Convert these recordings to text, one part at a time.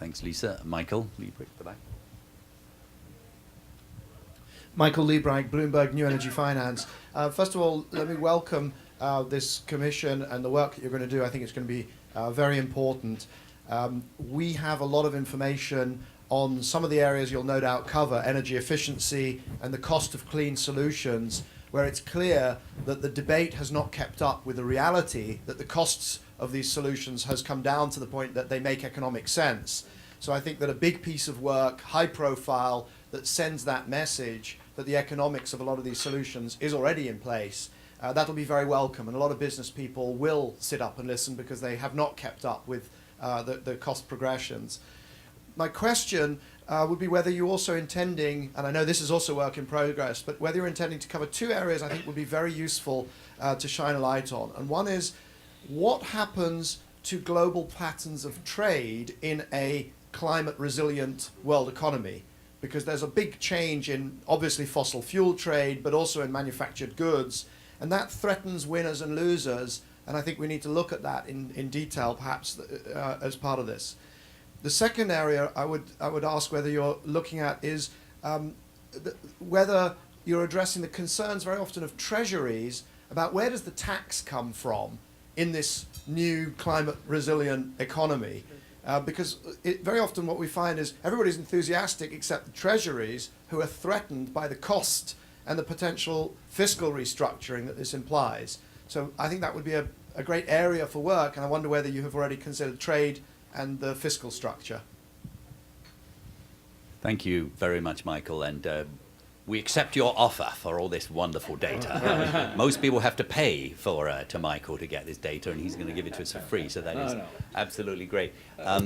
Thanks, Lisa. Michael, Liebrich at the back. Michael Liebrich, Bloomberg New Energy Finance. First of all, let me welcome this commission and the work that you're going to do. I think it's going to be very important. We have a lot of information on some of the areas you'll no doubt cover, energy efficiency and the cost of clean solutions, where it's clear that the debate has not kept up with the reality that the costs of these solutions has come down to the point that they make economic sense. So I think that a big piece of work, high profile, that sends that message that the economics of a lot of these solutions is already in place, that'll be very welcome. And a lot of business people will sit up and listen because they have not kept up with the cost progressions. My question would be whether you're also intending, and I know this is also work in progress, but whether you're intending to cover two areas I think would be very useful to shine a light on. And one is, what happens to global patterns of trade in a climate resilient world economy? Because there's a big change in, obviously, fossil fuel trade, but also in manufactured goods. And that threatens winners and losers. And I think we need to look at that in detail, perhaps, as part of this. The second area I would ask whether you're looking at is whether you're addressing the concerns very often of treasuries about where does the tax come from in this new climate resilient economy. Because very often what we find is everybody's enthusiastic except the treasuries, who are threatened by the cost and the potential fiscal restructuring that this implies. So I think that would be a great area for work, and I wonder whether you have already considered trade and the fiscal structure. Thank you very much, Michael. And we accept your offer for all this wonderful data. Most people have to pay to Michael to get this data, and he's going to give it to us for free. So that is absolutely great.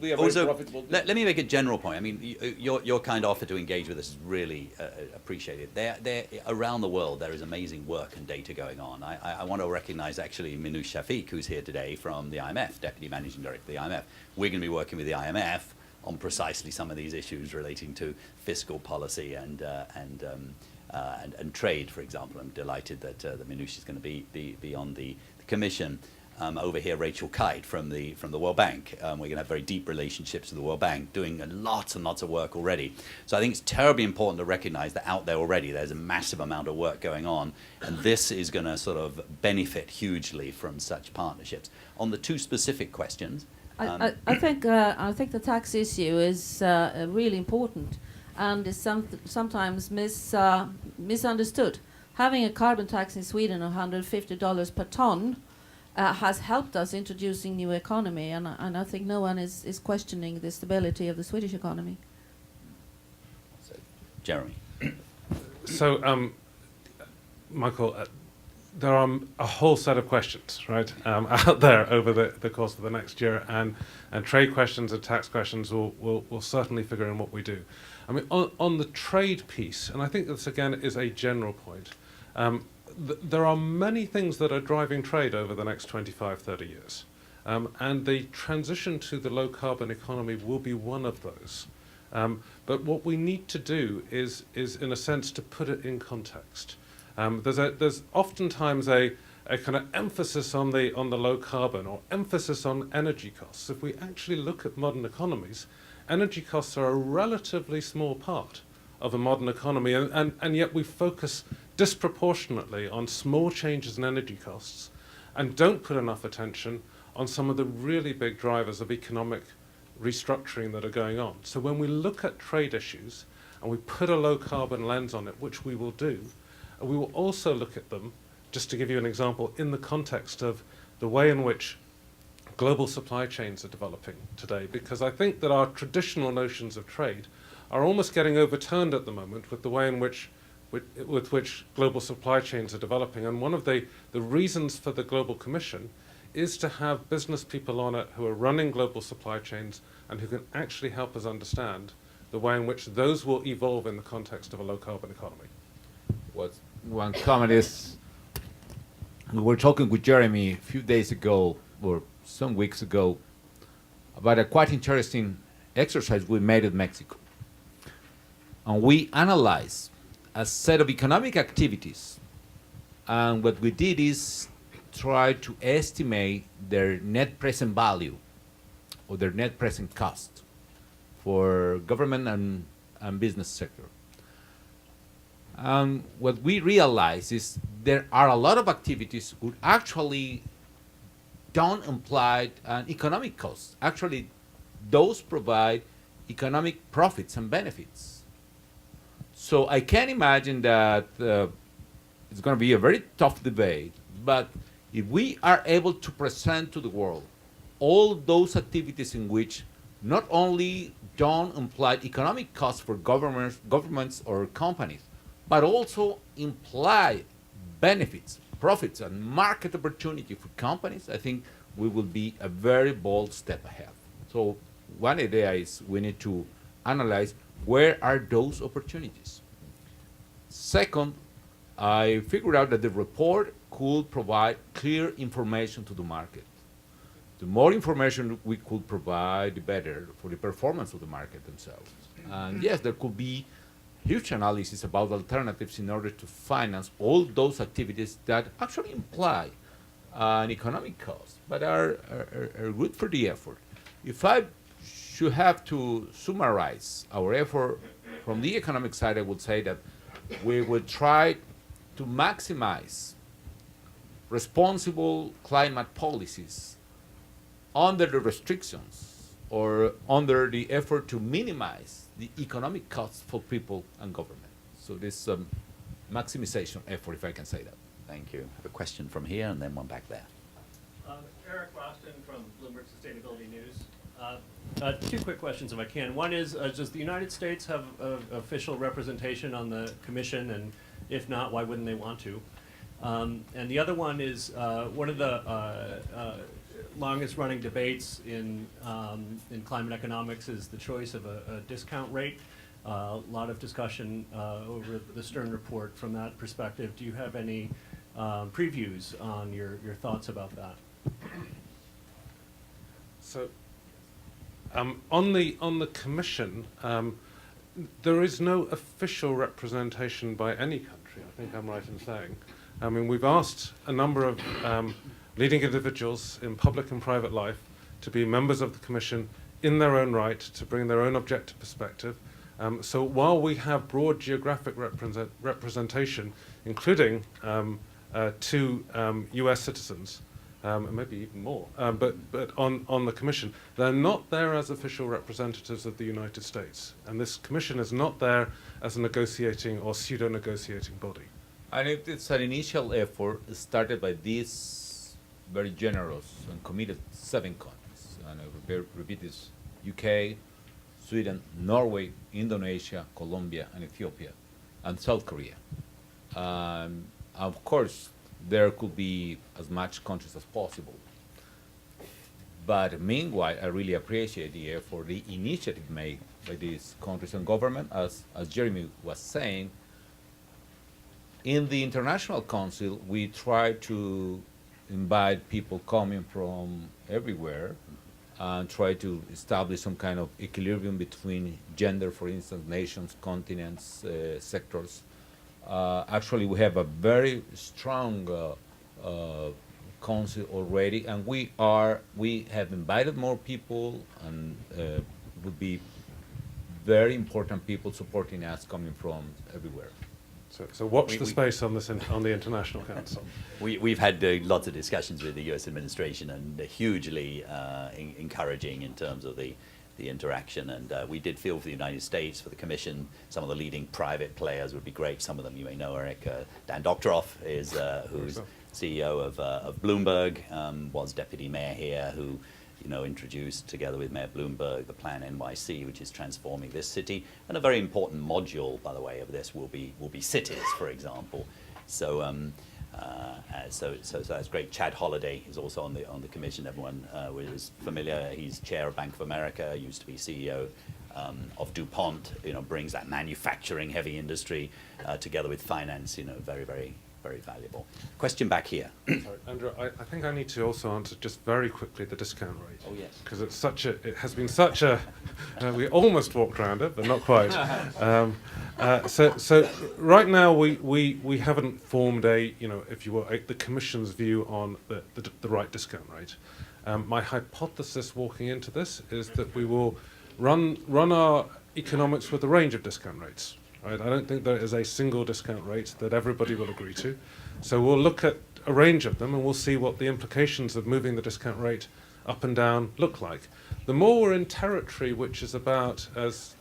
We are also, very profitable. let me make a general point. I mean, your kind offer to engage with us is really appreciated. Around the world, there is amazing work and data going on. I want to recognize actually Minouche Shafik, who's here today from the IMF, Deputy Managing Director of the IMF. We're going to be working with the IMF on precisely some of these issues relating to fiscal policy and trade, for example. I'm delighted that Minouche is going to be on the commission. Over here, Rachel Kite from the World Bank. We're going to have very deep relationships with the World Bank, doing lots and lots of work already. So I think it's terribly important to recognize that out there already there's a massive amount of work going on, and this is going to sort of benefit hugely from such partnerships. On the two specific questions, I think the tax issue is really important and is sometimes misunderstood. Having a carbon tax in Sweden of $150 per ton has helped us introducing new economy, and I think no one is questioning the stability of the Swedish economy. So, Jeremy. So, Michael, there are a whole set of questions, right, out there over the course of the next year, and trade questions and tax questions will certainly figure in what we do. I mean, on the trade piece, and I think this again is a general point, there are many things that are driving trade over the next 25, 30 years. And the transition to the low carbon economy will be one of those. But what we need to do is in a sense to put it in context. There's oftentimes a kind of emphasis on the low carbon or emphasis on energy costs. If we actually look at modern economies, energy costs are a relatively small part of a modern economy, and yet we focus disproportionately on small changes in energy costs and don't put enough attention on some of the really big drivers of economic restructuring that are going on. So when we look at trade issues and we put a low carbon lens on it, which we will do, we will also look at them, just to give you an example, in the context of the way in which global supply chains are developing today, because I think that our traditional notions of trade are almost getting overturned at the moment with the way in which with which global supply chains are developing. And one of the reasons for the Global Commission is to have business people on it who are running global supply chains and who can actually help us understand the way in which those will evolve in the context of a low-carbon economy. One comment is, we were talking with Jeremy a few days ago, or some weeks ago, about a quite interesting exercise we made in Mexico. And we analyzed a set of economic activities, and what we did is try to estimate their net present value or their net present cost. for government and business sector. And what we realize is there are a lot of activities which actually don't imply an economic cost. Actually, those provide economic profits and benefits. So I can imagine that it's going to be a very tough debate, but if we are able to present to the world all those activities in which not only don't imply economic costs for governments or companies, but also imply benefits, profits, and market opportunity for companies, I think we will be a very bold step ahead. So one idea is we need to analyze where are those opportunities. Second, I figured out that the report could provide clear information to the market. The more information we could provide, the better for the performance of the market themselves. And yes, there could be huge analysis about alternatives in order to finance all those activities that actually imply an economic cost, but are good for the effort. If I should have to summarize our effort from the economic side, I would say that we will try to maximize responsible climate policies under the restrictions or under the effort to minimize the economic costs for people and government. So this maximization effort, if I can say that. Thank you. I have a question from here and then one back there. Eric Roston from Bloomberg Sustainability News. Two quick questions, if I can. One is, does the United States have official representation on the commission? And if not, why wouldn't they want to? And the other one is, one of the longest running debates in climate economics is the choice of a discount rate. A lot of discussion over the Stern report from that perspective. Do you have any previews on your thoughts about that? So, on the commission, there is no official representation by any country. I think I'm right in saying. I mean, we've asked a number of leading individuals in public and private life to be members of the commission in their own right, to bring their own objective perspective. So while we have broad geographic representation, including 2 US citizens, and maybe even more, but on the commission, they're not there as official representatives of the United States. And this commission is not there as a negotiating or pseudo-negotiating body. And it's an initial effort started by this very generous and committed 7 countries. And I will repeat this: UK, Sweden, Norway, Indonesia, Colombia, and Ethiopia, and South Korea. Of course, there could be as much countries as possible. But meanwhile, I really appreciate the effort, the initiative made by these countries and government. As Jeremy was saying, in the International Council, we try to invite people coming from everywhere and try to establish some kind of equilibrium between gender, for instance, nations, continents, sectors. Actually, we have a very strong council already, and we have invited more people, and would be very important people supporting us coming from everywhere. So watch the space on this on the International Council. We've had lots of discussions with the U.S. administration, and they're hugely encouraging in terms of the interaction. And we did feel for the United States, for the Commission, some of the leading private players would be great. Some of them you may know, Eric. Dan Doctoroff is who's CEO of Bloomberg, was deputy mayor here, who introduced, together with Mayor Bloomberg, the Plan NYC, which is transforming this city. And a very important module, by the way, of this will be cities, for example. So so that's great. Chad Holliday is also on the commission. Everyone is familiar. He's chair of Bank of America. Used to be CEO of DuPont. Brings that manufacturing heavy industry together with finance. Very, very, very valuable. Question back here. Sorry, Andrew, I think I need to also answer just very quickly the discount rate. Oh yes. Because it has been such a, we almost walked around it, but not quite. So right now we haven't formed if you will, the Commission's view on the right discount rate. My hypothesis walking into this is that we will run our economics with a range of discount rates. Right? I don't think there is a single discount rate that everybody will agree to. So we'll look at a range of them and we'll see what the implications of moving the discount rate up and down look like. The more we're in territory which is about, as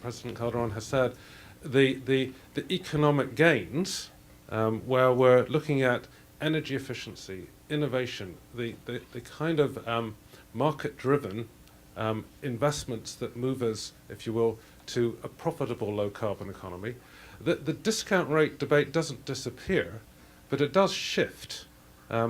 President Calderon has said, the economic gains, where we're looking at energy efficiency, innovation, the kind of market-driven investments that move us, if you will, to a profitable low-carbon economy. The discount rate debate doesn't disappear, but it does shift.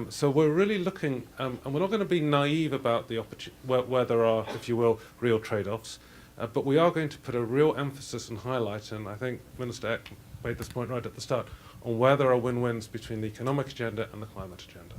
So we're really looking, and we're not going to be naive about the where there are, if you will, real trade-offs, but we are going to put a real emphasis and highlight, and I think Minister Eck made this point right at the start, on where there are win-wins between the economic agenda and the climate agenda.